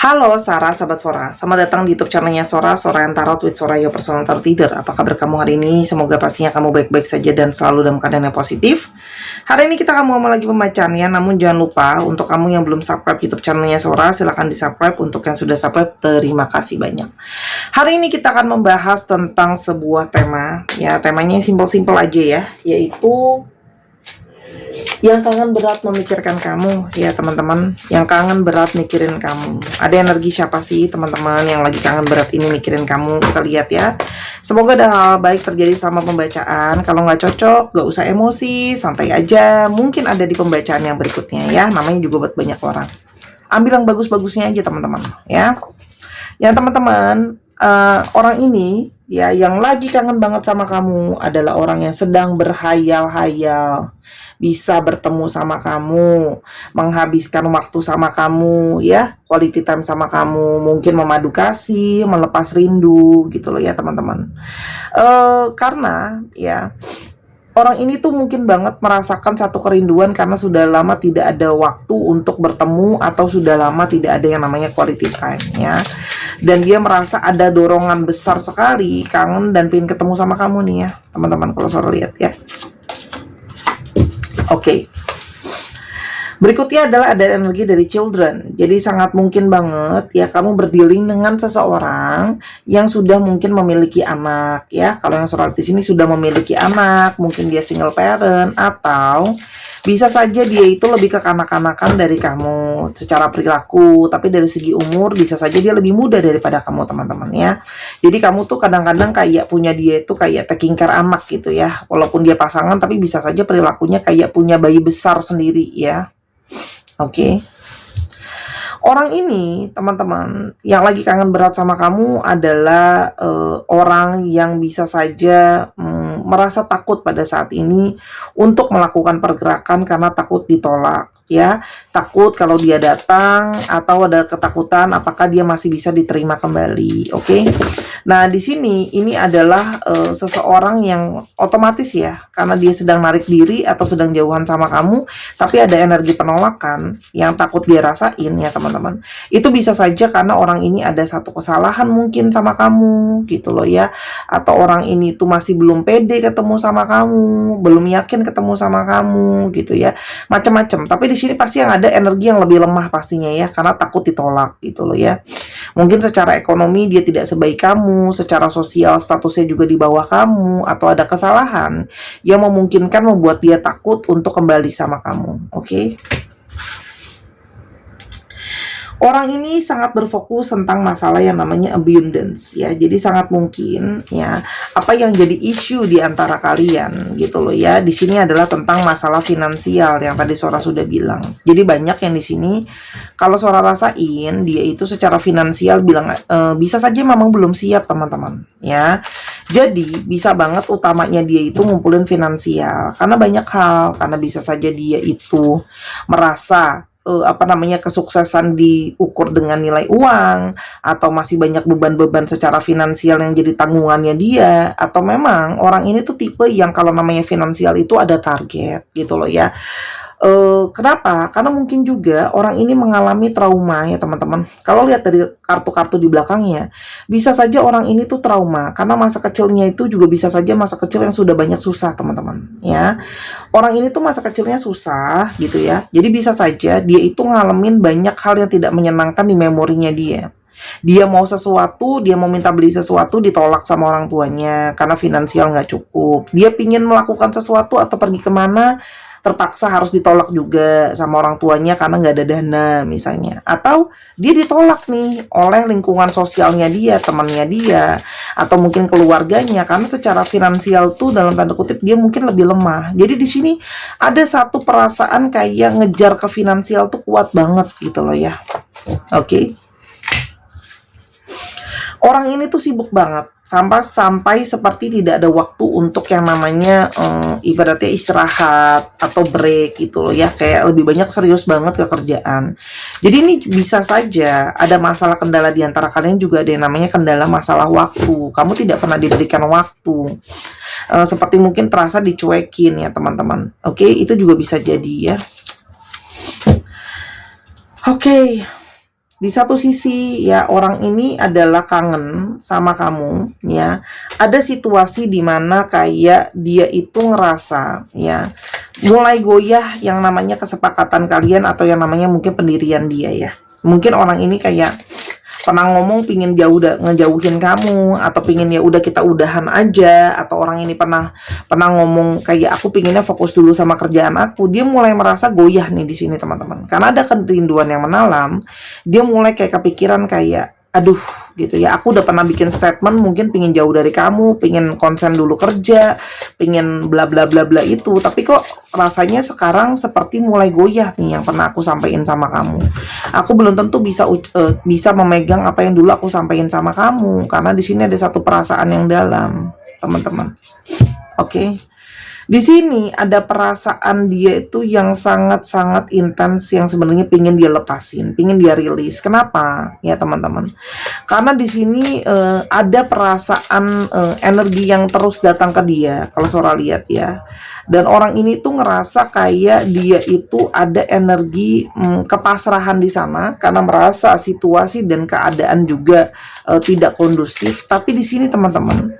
Halo Sarah, sahabat Sora. Selamat datang di YouTube channelnya Sora yang Tarot with Sora, your personal tarot reader. Apa kabar kamu hari ini? Semoga pastinya kamu baik-baik saja dan selalu dalam keadaan yang positif. Hari ini kita akan ngomong lagi pembacaannya, namun jangan lupa untuk kamu yang belum subscribe YouTube channelnya Sora, silahkan di-subscribe. Untuk yang sudah subscribe, terima kasih banyak. Hari ini kita akan membahas tentang sebuah tema, ya temanya simpel-simpel aja ya, yaitu yang kangen berat memikirkan kamu, ya teman-teman. Yang kangen berat mikirin kamu. Ada energi siapa sih teman-teman yang lagi kangen berat ini mikirin kamu? Kita lihat ya. Semoga ada hal baik terjadi selama pembacaan. Kalau nggak cocok, nggak usah emosi, santai aja. Mungkin ada di pembacaan yang berikutnya ya. Namanya juga buat banyak orang. Ambil yang bagus-bagusnya aja teman-teman ya. Yang teman-teman, orang ini ya yang lagi kangen banget sama kamu adalah orang yang sedang berhayal-hayal bisa bertemu sama kamu, menghabiskan waktu sama kamu ya, quality time sama kamu, mungkin memadu kasih, melepas rindu gitu loh ya teman-teman. Karena ya orang ini tuh mungkin banget merasakan satu kerinduan karena sudah lama tidak ada waktu untuk bertemu atau sudah lama tidak ada yang namanya quality time ya. Dan dia merasa ada dorongan besar sekali, kangen dan pengen ketemu sama kamu nih ya teman-teman, kalau Sora lihat ya. Oke. Berikutnya adalah ada energi dari children. Jadi sangat mungkin banget ya kamu berdealing dengan seseorang yang sudah mungkin memiliki anak ya. Kalau yang Sora di sini sudah memiliki anak, mungkin dia single parent, atau bisa saja dia itu lebih ke kanak-kanakan dari kamu secara perilaku, tapi dari segi umur bisa saja dia lebih muda daripada kamu teman-teman ya. Jadi kamu tuh kadang-kadang kayak punya dia itu kayak taking care anak gitu ya. Walaupun dia pasangan tapi bisa saja perilakunya kayak punya bayi besar sendiri ya. Oke. Orang ini, teman-teman, yang lagi kangen berat sama kamu adalah orang yang bisa saja merasa takut pada saat ini untuk melakukan pergerakan karena takut ditolak ya, takut kalau dia datang, atau ada ketakutan apakah dia masih bisa diterima kembali. Oke. Nah, di sini ini adalah seseorang yang otomatis ya, karena dia sedang narik diri atau sedang jauhan sama kamu, tapi ada energi penolakan yang takut dia rasain ya teman-teman. Itu bisa saja karena orang ini ada satu kesalahan mungkin sama kamu gitu loh ya, atau orang ini tuh masih belum pede ketemu sama kamu, belum yakin ketemu sama kamu gitu ya, macam-macam. Tapi di sini pasti yang ada energi yang lebih lemah pastinya ya, karena takut ditolak gitu loh ya. Mungkin secara ekonomi dia tidak sebaik kamu, secara sosial statusnya juga di bawah kamu, atau ada kesalahan yang memungkinkan membuat dia takut untuk kembali sama kamu. Oke. Orang ini sangat berfokus tentang masalah yang namanya abundance ya. Jadi sangat mungkin ya apa yang jadi isu di antara kalian gitu loh ya. Di sini adalah tentang masalah finansial yang tadi Sora sudah bilang. Jadi banyak yang di sini kalau Sora rasain dia itu secara finansial bilang bisa saja memang belum siap teman-teman ya. Jadi bisa banget utamanya dia itu ngumpulin finansial karena banyak hal, karena bisa saja dia itu merasa kesuksesan diukur dengan nilai uang, atau masih banyak beban-beban secara finansial yang jadi tanggungannya dia, atau memang orang ini tuh tipe yang kalau namanya finansial itu ada target gitu loh ya. Kenapa? Karena mungkin juga orang ini mengalami trauma ya teman-teman. Kalau lihat dari kartu-kartu di belakangnya, bisa saja orang ini tuh trauma karena masa kecilnya itu juga bisa saja masa kecil yang sudah banyak susah teman-teman ya. Orang ini tuh masa kecilnya susah gitu ya. Jadi bisa saja dia itu ngalamin banyak hal yang tidak menyenangkan di memorinya dia. Dia mau sesuatu, dia mau minta beli sesuatu, ditolak sama orang tuanya karena finansial nggak cukup. Dia pingin melakukan sesuatu atau pergi kemana, terpaksa harus ditolak juga sama orang tuanya karena nggak ada dana misalnya. Atau dia ditolak nih oleh lingkungan sosialnya dia, temannya dia, atau mungkin keluarganya karena secara finansial tuh dalam tanda kutip dia mungkin lebih lemah. Jadi di sini ada satu perasaan kayak ngejar ke finansial tuh kuat banget gitu loh ya. Oke. Orang ini tuh sibuk banget sampai seperti tidak ada waktu untuk yang namanya ibaratnya istirahat atau break gitu loh ya, kayak lebih banyak serius banget ke kerjaan. Jadi ini bisa saja ada masalah kendala di antara kalian, juga ada yang namanya kendala masalah waktu. Kamu tidak pernah diberikan waktu, seperti mungkin terasa dicuekin ya teman-teman. Oke, itu juga bisa jadi ya. Oke. Di satu sisi ya orang ini adalah kangen sama kamu ya. Ada situasi di mana kayak dia itu ngerasa ya mulai goyah yang namanya kesepakatan kalian atau yang namanya mungkin pendirian dia ya. Mungkin orang ini kayak pernah ngomong pingin ngejauhin kamu atau pingin ya udah kita udahan aja, atau orang ini pernah ngomong kayak aku pinginnya fokus dulu sama kerjaan aku. Dia mulai merasa goyah nih di sini teman-teman, karena ada kerinduan yang menalam. Dia mulai kayak kepikiran kayak aduh gitu ya, aku udah pernah bikin statement mungkin pingin jauh dari kamu, pingin konsen dulu kerja, pingin bla bla bla bla itu, tapi kok rasanya sekarang seperti mulai goyah nih yang pernah aku sampaikan sama kamu. Aku belum tentu bisa memegang apa yang dulu aku sampaikan sama kamu, karena di sini ada satu perasaan yang dalam, teman-teman. Oke. Di sini ada perasaan dia itu yang sangat-sangat intens yang sebenarnya pingin dia lepasin, pingin dia rilis. Kenapa? Ya teman-teman. Karena di sini ada perasaan energi yang terus datang ke dia, kalau Sora lihat ya. Dan orang ini tuh ngerasa kayak dia itu ada energi kepasrahan di sana karena merasa situasi dan keadaan juga tidak kondusif. Tapi di sini teman-teman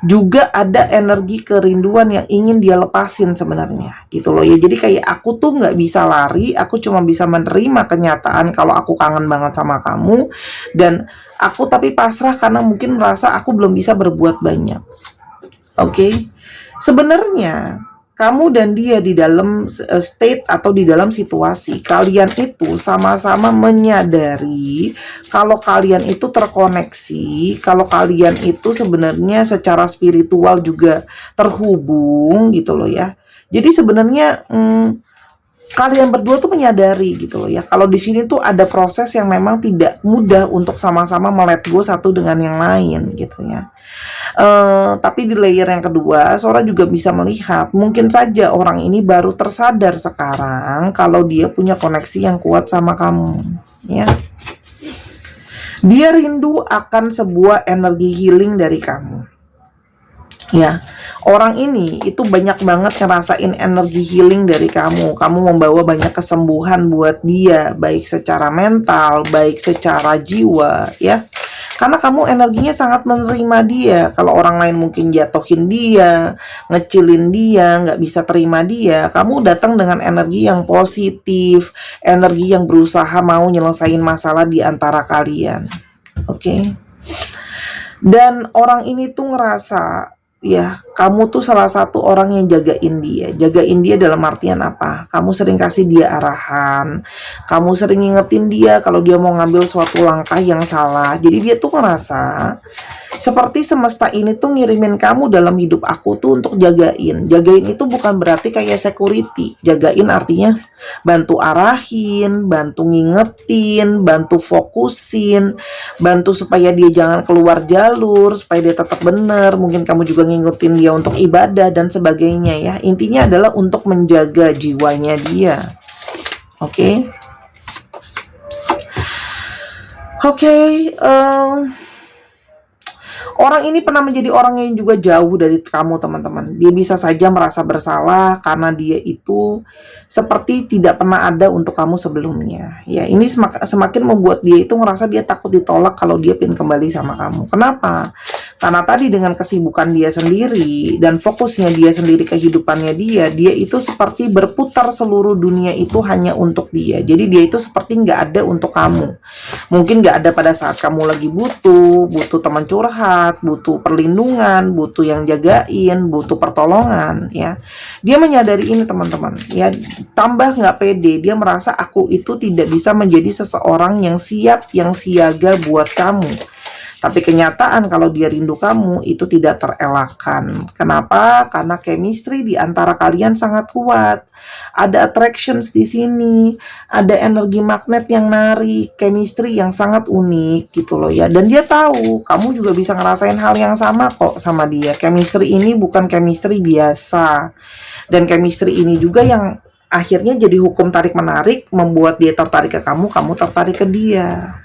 juga ada energi kerinduan yang ingin dia lepasin sebenarnya gitu loh ya. Jadi kayak aku tuh nggak bisa lari, aku cuma bisa menerima kenyataan kalau aku kangen banget sama kamu, dan aku tapi pasrah karena mungkin merasa aku belum bisa berbuat banyak. Oke. Sebenarnya kamu dan dia di dalam state atau di dalam situasi kalian itu sama-sama menyadari kalau kalian itu terkoneksi, kalau kalian itu sebenarnya secara spiritual juga terhubung gitu loh ya. Jadi sebenarnya kalian berdua tuh menyadari gitu loh ya, kalau di sini tuh ada proses yang memang tidak mudah untuk sama-sama melet go satu dengan yang lain gitu ya. Tapi di layer yang kedua, Sora juga bisa melihat mungkin saja orang ini baru tersadar sekarang kalau dia punya koneksi yang kuat sama kamu ya. Dia rindu akan sebuah energi healing dari kamu ya. Orang ini itu banyak banget ngerasain energi healing dari kamu. Kamu membawa banyak kesembuhan buat dia, baik secara mental, baik secara jiwa ya. Karena kamu energinya sangat menerima dia. Kalau orang lain mungkin jatuhin dia, ngecilin dia, nggak bisa terima dia, kamu datang dengan energi yang positif, energi yang berusaha mau nyelesain masalah di antara kalian. Oke. Dan orang ini tuh ngerasa ya, kamu tuh salah satu orang yang jagain dia. Jagain dia dalam artian apa? Kamu sering kasih dia arahan, kamu sering ngingetin dia kalau dia mau ngambil suatu langkah yang salah. Jadi dia tuh ngerasa seperti semesta ini tuh ngirimin kamu dalam hidup aku tuh untuk jagain. Jagain itu bukan berarti kayak security. Jagain artinya bantu arahin, bantu ngingetin, bantu fokusin, bantu supaya dia jangan keluar jalur, supaya dia tetap benar. Mungkin kamu juga ngingetin dia untuk ibadah dan sebagainya ya. Intinya adalah untuk menjaga jiwanya dia. Oke. Orang ini pernah menjadi orang yang juga jauh dari kamu teman-teman. Dia bisa saja merasa bersalah karena dia itu seperti tidak pernah ada untuk kamu sebelumnya. Ya, ini semakin membuat dia itu ngerasa dia takut ditolak kalau dia pengen kembali sama kamu. Kenapa? Karena tadi dengan kesibukan dia sendiri dan fokusnya dia sendiri kehidupannya dia itu seperti berputar seluruh dunia itu hanya untuk dia. Jadi dia itu seperti nggak ada untuk kamu. Mungkin nggak ada pada saat kamu lagi butuh teman curhat, butuh perlindungan, butuh yang jagain, butuh pertolongan ya. Dia menyadari ini teman-teman ya, tambah nggak pede, dia merasa aku itu tidak bisa menjadi seseorang yang siap, yang siaga buat kamu. Tapi kenyataan kalau dia rindu kamu itu tidak terelakkan. Kenapa? Karena chemistry di antara kalian sangat kuat. Ada attractions di sini, ada energi magnet yang narik, chemistry yang sangat unik gitu loh ya. Dan dia tahu kamu juga bisa ngerasain hal yang sama kok sama dia. Chemistry ini bukan chemistry biasa. Dan chemistry ini juga yang akhirnya jadi hukum tarik menarik, membuat dia tertarik ke kamu, kamu tertarik ke dia.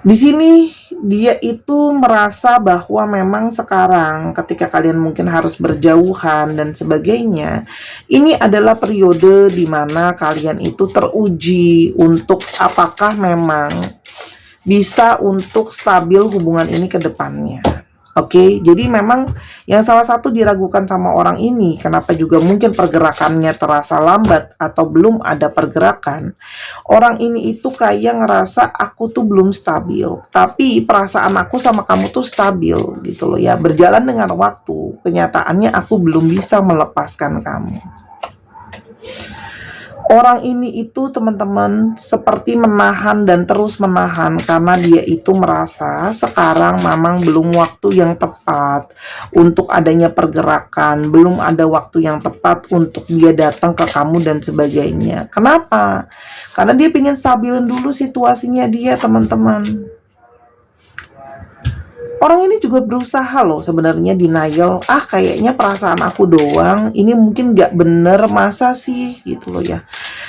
Di sini dia itu merasa bahwa memang sekarang ketika kalian mungkin harus berjauhan dan sebagainya, ini adalah periode di mana kalian itu teruji untuk apakah memang bisa untuk stabil hubungan ini ke depannya. Oke, jadi memang yang salah satu diragukan sama orang ini, kenapa juga mungkin pergerakannya terasa lambat atau belum ada pergerakan. Orang ini itu kayak ngerasa aku tuh belum stabil, tapi perasaan aku sama kamu tuh stabil gitu loh ya. Berjalan dengan waktu, kenyataannya aku belum bisa melepaskan kamu. Orang ini itu teman-teman seperti menahan dan terus menahan karena dia itu merasa sekarang memang belum waktu yang tepat untuk adanya pergerakan, belum ada waktu yang tepat untuk dia datang ke kamu dan sebagainya. Kenapa? Karena dia ingin stabilin dulu situasinya dia, teman-teman. Orang ini juga berusaha loh sebenarnya denial, kayaknya perasaan aku doang, ini mungkin gak bener, masa sih gitu loh ya.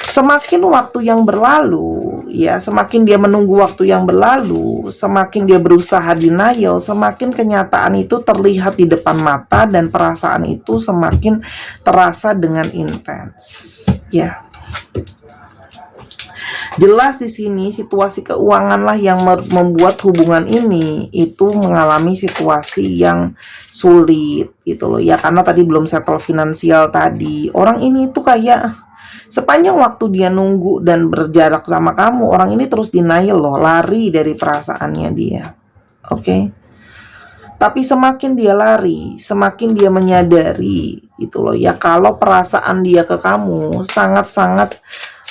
Semakin waktu yang berlalu ya, semakin dia menunggu waktu yang berlalu, semakin dia berusaha denial, semakin kenyataan itu terlihat di depan mata dan perasaan itu semakin terasa dengan intens ya. Jelas di sini situasi keuangan lah yang membuat hubungan ini itu mengalami situasi yang sulit gitu loh ya, karena tadi belum settle finansial tadi. Orang ini tuh kayak sepanjang waktu dia nunggu dan berjarak sama kamu, orang ini terus denial loh, lari dari perasaannya dia. Oke. Tapi semakin dia lari, semakin dia menyadari gitu loh ya, kalau perasaan dia ke kamu sangat-sangat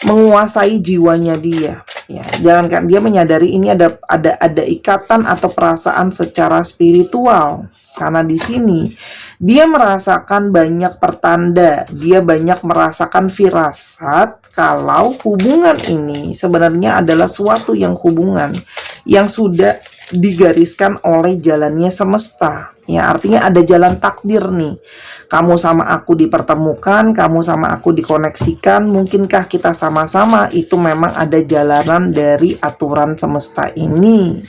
menguasai jiwanya dia ya. Jangankan dia menyadari ini ada ikatan atau perasaan secara spiritual, karena di sini dia merasakan banyak pertanda, dia banyak merasakan firasat kalau hubungan ini sebenarnya adalah suatu yang hubungan yang sudah digariskan oleh jalannya semesta ya. Artinya ada jalan takdir nih, kamu sama aku dipertemukan, kamu sama aku dikoneksikan, mungkinkah kita sama-sama, itu memang ada jalanan dari aturan semesta ini.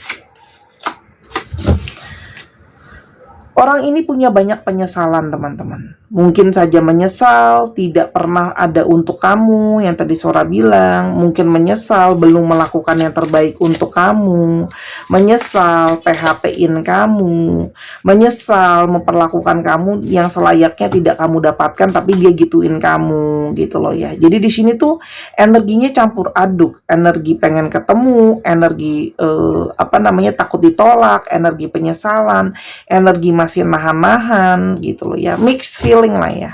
Orang ini punya banyak penyesalan, teman-teman. Mungkin saja menyesal tidak pernah ada untuk kamu, yang tadi Sora bilang. Mungkin menyesal belum melakukan yang terbaik untuk kamu. Menyesal PHP-in kamu. Menyesal memperlakukan kamu yang selayaknya tidak kamu dapatkan, tapi dia gituin kamu, gitu loh ya. Jadi di sini tuh energinya campur aduk. Energi pengen ketemu, energi takut ditolak, energi penyesalan, energi masih nahan-nahan gitu loh ya, mix feeling lah ya.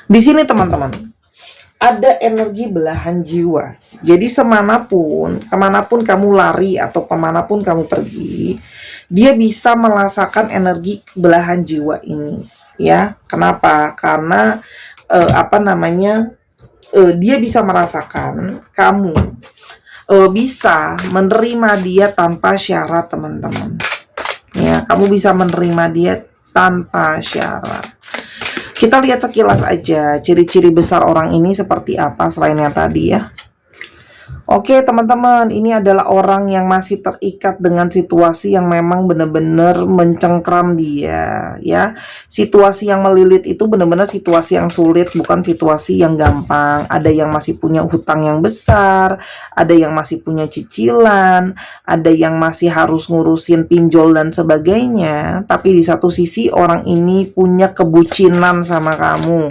Di sini teman-teman ada energi belahan jiwa. Jadi kemanapun kamu lari atau kemanapun kamu pergi, dia bisa merasakan energi belahan jiwa ini ya. Kenapa? Karena dia bisa merasakan kamu bisa menerima dia tanpa syarat, teman-teman ya. Kamu bisa menerima dia tanpa syarat. Kita lihat sekilas aja ciri-ciri besar orang ini seperti apa selain yang tadi ya. Oke teman-teman, ini adalah orang yang masih terikat dengan situasi yang memang benar-benar mencengkram dia ya. Situasi yang melilit itu benar-benar situasi yang sulit, bukan situasi yang gampang. Ada yang masih punya hutang yang besar, ada yang masih punya cicilan, ada yang masih harus ngurusin pinjol dan sebagainya. Tapi di satu sisi orang ini punya kebucinan sama kamu,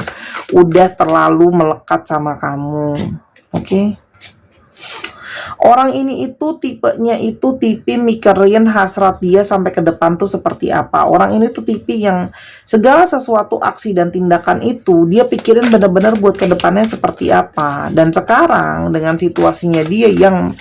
udah terlalu melekat sama kamu. Oke. Orang ini itu tipenya itu tipe mikirin hasrat dia sampai ke depan tuh seperti apa. Orang ini tuh tipe yang segala sesuatu aksi dan tindakan itu dia pikirin benar-benar buat ke depannya seperti apa. Dan sekarang dengan situasinya dia yang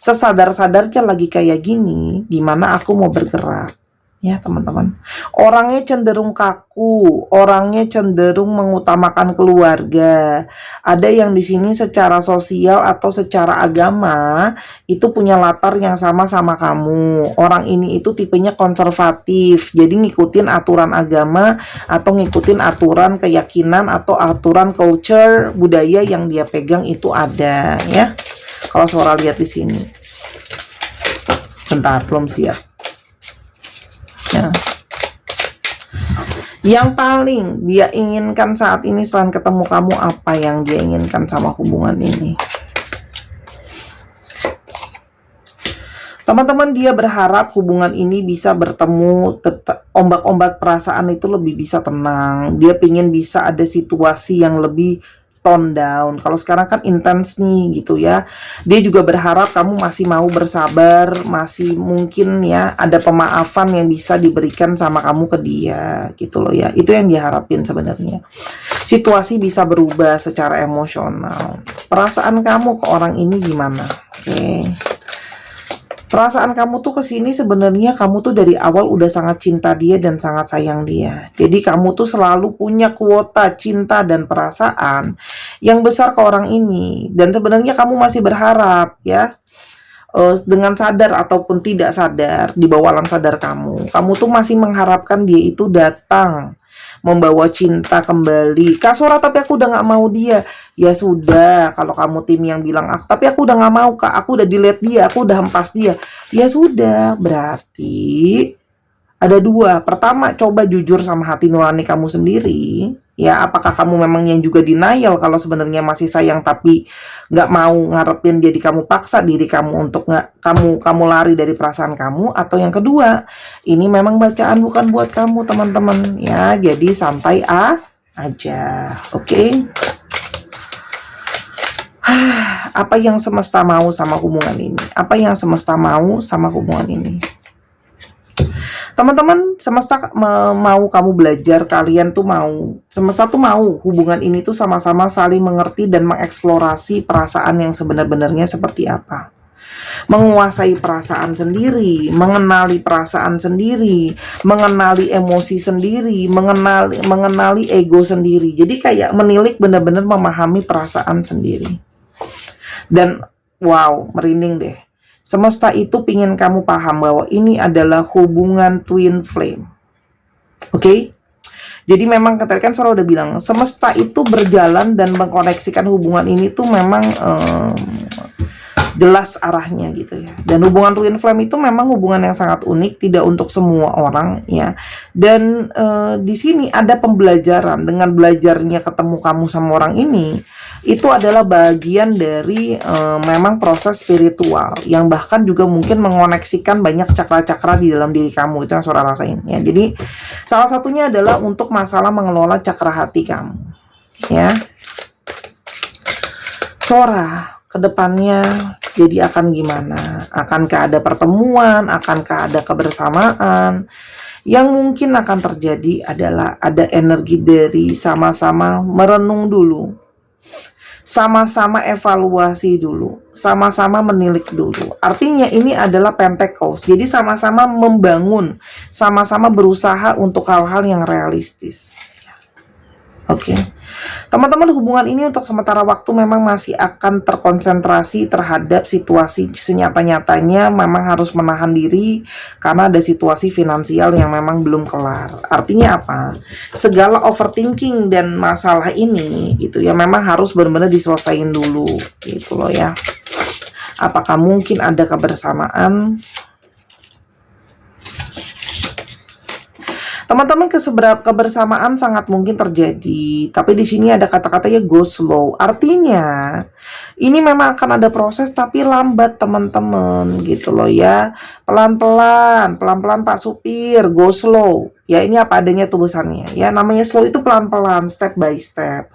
sesadar-sadarnya lagi kayak gini, gimana aku mau bergerak? Ya teman-teman, orangnya cenderung kaku, orangnya cenderung mengutamakan keluarga. Ada yang di sini secara sosial atau secara agama itu punya latar yang sama kamu. Orang ini itu tipenya konservatif, jadi ngikutin aturan agama atau ngikutin aturan keyakinan atau aturan culture budaya yang dia pegang itu ada ya. Kalau Sora lihat di sini. Bentar, belum siap. Ya. Yang paling dia inginkan saat ini selain ketemu kamu, apa yang dia inginkan sama hubungan ini? Teman-teman, dia berharap hubungan ini bisa bertemu, ombak-ombak perasaan itu lebih bisa tenang. Dia pengen bisa ada situasi yang lebih tone down. Kalau sekarang kan intens nih gitu ya. Dia juga berharap kamu masih mau bersabar, masih mungkin ya ada pemaafan yang bisa diberikan sama kamu ke dia gitu loh ya. Itu yang diharapin sebenarnya. Situasi bisa berubah secara emosional. Perasaan kamu ke orang ini gimana? Oke. Perasaan kamu tuh kesini sebenarnya kamu tuh dari awal udah sangat cinta dia dan sangat sayang dia. Jadi kamu tuh selalu punya kuota cinta dan perasaan yang besar ke orang ini. Dan sebenarnya kamu masih berharap ya, dengan sadar ataupun tidak sadar, di bawah alam sadar kamu tuh masih mengharapkan dia itu datang membawa cinta kembali. Kak Sora, tapi aku udah gak mau dia. Ya sudah, kalau kamu tim yang bilang, tapi aku udah gak mau Kak, aku udah delete dia, aku udah hempas dia. Ya sudah, berarti ada dua. Pertama, coba jujur sama hati nurani kamu sendiri. Ya, apakah kamu memang yang juga denial kalau sebenarnya masih sayang tapi nggak mau ngarepin, jadi kamu paksa diri kamu untuk nggak kamu lari dari perasaan kamu? Atau yang kedua, ini memang bacaan bukan buat kamu teman-teman ya. Jadi santai aja, oke? Apa yang semesta mau sama hubungan ini? Apa yang semesta mau sama hubungan ini? Teman-teman, semesta mau kamu belajar, kalian tuh mau, semesta tuh mau hubungan ini tuh sama-sama saling mengerti dan mengeksplorasi perasaan yang sebenar-benarnya seperti apa. Menguasai perasaan sendiri, mengenali perasaan sendiri, mengenali emosi sendiri, mengenali ego sendiri. Jadi kayak menilik, benar-benar memahami perasaan sendiri. Dan wow, merinding deh. Semesta itu pingin kamu paham bahwa ini adalah hubungan twin flame. Oke? Jadi memang tadi kan Sora udah bilang, semesta itu berjalan dan mengkoneksikan hubungan ini tuh memang jelas arahnya gitu ya. Dan hubungan twin flame itu memang hubungan yang sangat unik, tidak untuk semua orang ya. Dan di sini ada pembelajaran. Dengan belajarnya ketemu kamu sama orang ini, itu adalah bagian dari memang proses spiritual yang bahkan juga mungkin mengoneksikan banyak cakra-cakra di dalam diri kamu. Itu yang Sora rasain ya. Jadi salah satunya adalah untuk masalah mengelola cakra hati kamu ya. Sora kedepannya jadi akan gimana? Akankah ada pertemuan? Akankah ada kebersamaan? Yang mungkin akan terjadi adalah ada energi dari sama-sama merenung dulu, sama-sama evaluasi dulu, sama-sama menilik dulu. Artinya ini adalah pentacles. Jadi sama-sama membangun, sama-sama berusaha untuk hal-hal yang realistis. Oke. Teman-teman, hubungan ini untuk sementara waktu memang masih akan terkonsentrasi terhadap situasi senyata-nyatanya, memang harus menahan diri karena ada situasi finansial yang memang belum kelar. Artinya apa? Segala overthinking dan masalah ini gitu ya memang harus benar-benar diselesaikan dulu gitu loh ya. Apakah mungkin ada kebersamaan? Teman-teman, kebersamaan sangat mungkin terjadi, tapi di sini ada kata-katanya go slow. Artinya ini memang akan ada proses tapi lambat teman-teman gitu loh ya. Pelan-pelan Pak Supir, go slow. Ya ini apa adanya tulisannya ya. Namanya slow itu pelan-pelan, step by step.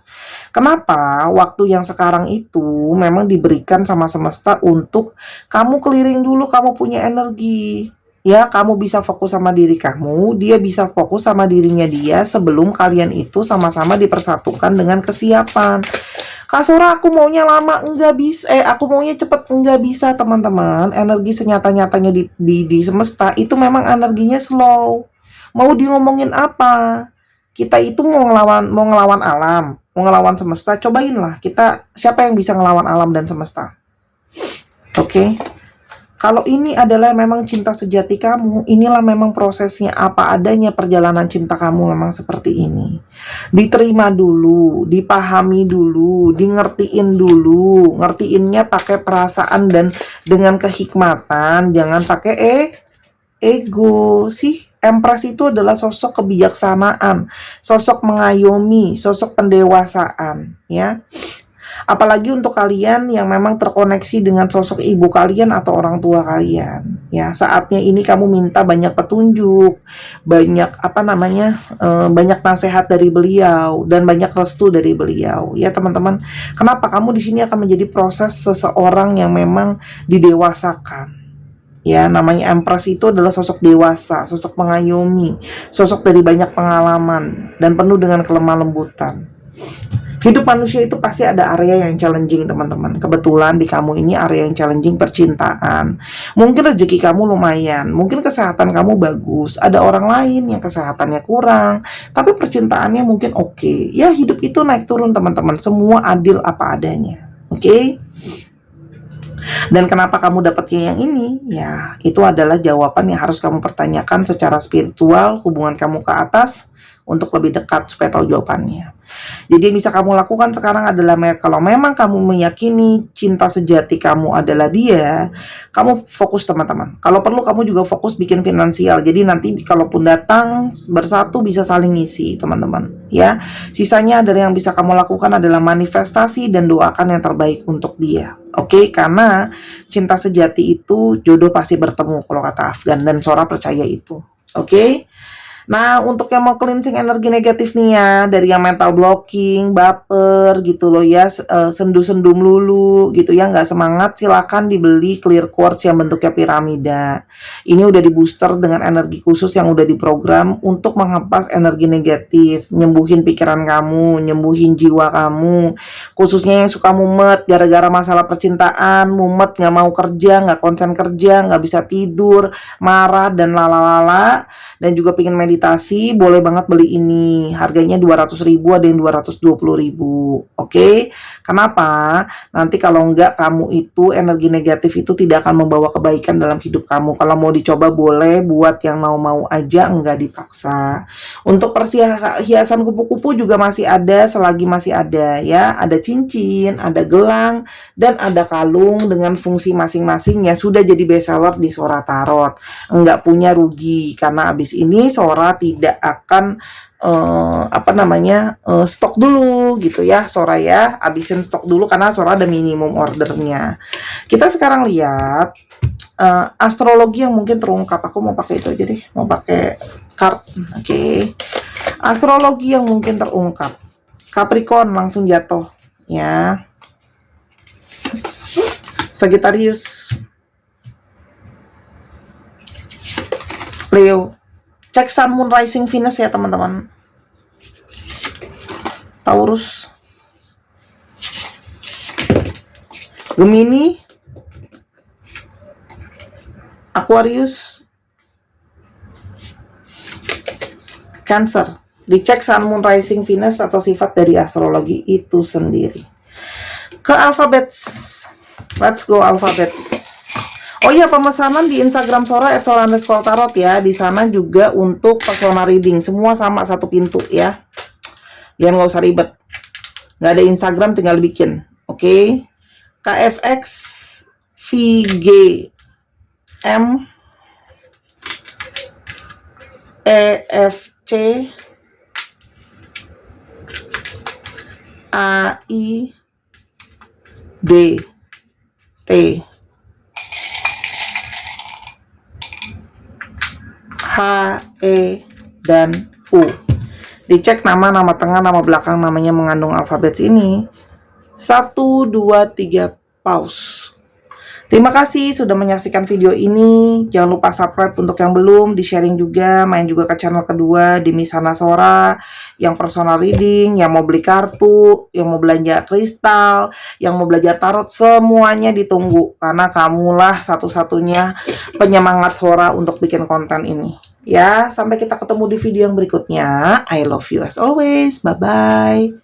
Kenapa? Waktu yang sekarang itu memang diberikan sama semesta untuk kamu clearing dulu, kamu punya energi. Ya, kamu bisa fokus sama diri kamu, dia bisa fokus sama dirinya dia sebelum kalian itu sama-sama dipersatukan dengan kesiapan. Kak Sora, aku maunya lama, enggak bisa. Aku maunya cepet, enggak bisa teman-teman. Energi senyata-nyatanya di semesta itu memang energinya slow. Mau di ngomongin apa? Kita itu mau ngelawan alam, mau ngelawan semesta. Cobainlah kita, siapa yang bisa ngelawan alam dan semesta? Oke. Kalau ini adalah memang cinta sejati kamu, inilah memang prosesnya, apa adanya perjalanan cinta kamu memang seperti ini. Diterima dulu, dipahami dulu, ngertiin dulu. Ngertiinnya pakai perasaan dan dengan kehikmatan, jangan pakai ego. Sih, Empress itu adalah sosok kebijaksanaan, sosok mengayomi, sosok pendewasaan, ya. Apalagi untuk kalian yang memang terkoneksi dengan sosok ibu kalian atau orang tua kalian, ya. Saatnya ini kamu minta banyak petunjuk, banyak banyak nasihat dari beliau dan banyak restu dari beliau, ya teman-teman. Kenapa kamu di sini akan menjadi proses seseorang yang memang didewasakan. Ya, namanya Empress itu adalah sosok dewasa, sosok mengayomi, sosok dari banyak pengalaman dan penuh dengan kelemah lembutan. Hidup manusia itu pasti ada area yang challenging, teman-teman. Kebetulan di kamu ini area yang challenging percintaan. Mungkin rezeki kamu lumayan, mungkin kesehatan kamu bagus. Ada orang lain yang kesehatannya kurang, tapi percintaannya mungkin oke. Ya, hidup itu naik turun, teman-teman. Semua adil apa adanya. Oke? Dan kenapa kamu dapatnya yang ini? Ya, itu adalah jawaban yang harus kamu pertanyakan secara spiritual, hubungan kamu ke atas, untuk lebih dekat supaya tahu jawabannya. Jadi yang bisa kamu lakukan sekarang adalah, kalau memang kamu meyakini cinta sejati kamu adalah dia, kamu fokus, teman-teman. Kalau perlu kamu juga fokus bikin finansial. Jadi nanti kalaupun datang bersatu bisa saling ngisi, teman-teman. Ya, sisanya adalah yang bisa kamu lakukan adalah manifestasi dan doakan yang terbaik untuk dia. Oke, karena cinta sejati itu jodoh pasti bertemu kalau kata Afgan, dan Sora percaya itu. Oke. Nah, untuk yang mau cleansing energi negatif nih ya, dari yang mental blocking, baper gitu loh ya, sendu-sendu melulu gitu ya, nggak semangat, silakan dibeli clear quartz yang bentuknya piramida. Ini udah di booster dengan energi khusus yang udah diprogram untuk menghempas energi negatif, nyembuhin pikiran kamu, nyembuhin jiwa kamu, khususnya yang suka mumet gara-gara masalah percintaan, mumet, nggak mau kerja, nggak konsen kerja, nggak bisa tidur, marah dan lalala, dan juga pengen meditasi, boleh banget beli ini. Harganya 200.000, ada yang 220.000. Oke? Kenapa? Nanti kalau enggak, kamu itu energi negatif itu tidak akan membawa kebaikan dalam hidup kamu. Kalau mau dicoba boleh, buat yang mau-mau aja, enggak dipaksa. Untuk perhiasan kupu-kupu juga masih ada, selagi masih ada ya. Ada cincin, ada gelang, dan ada kalung dengan fungsi masing-masing ya, sudah jadi bestseller di Sora Tarot. Enggak punya rugi, karena abis ini Sora tidak akan stok dulu gitu ya, Sora ya, abisin stok dulu karena Sora ada minimum ordernya. Kita sekarang lihat astrologi yang mungkin terungkap. Aku mau pakai itu aja deh, mau pakai card. Oke. Astrologi yang mungkin terungkap. Capricorn langsung jatuh ya. Sagittarius, Leo. Cek Sun, Moon, Rising, Venus ya teman-teman. Taurus, Gemini, Aquarius, Cancer. Dicek Sun, Moon, Rising, Venus atau sifat dari astrologi itu sendiri. Ke alfabets. Let's go alfabets. Oh iya, pemesanan di Instagram Sora @sora_tarot ya. Di sana juga untuk personal reading, semua sama satu pintu ya. Biar nggak usah ribet. Nggak ada Instagram, tinggal bikin. Oke. KFX VGM EFC AIDT HE dan U. Dicek nama tengah, nama belakang, namanya mengandung alfabet ini. 1, 2, 3 paus. Terima kasih sudah menyaksikan video ini. Jangan lupa subscribe untuk yang belum, di-sharing juga, main juga ke channel kedua di Misana Sora, yang personal reading, yang mau beli kartu, yang mau belanja kristal, yang mau belajar tarot, semuanya ditunggu karena kamulah satu-satunya penyemangat Sora untuk bikin konten ini. Ya, sampai kita ketemu di video yang berikutnya. I love you as always. Bye-bye.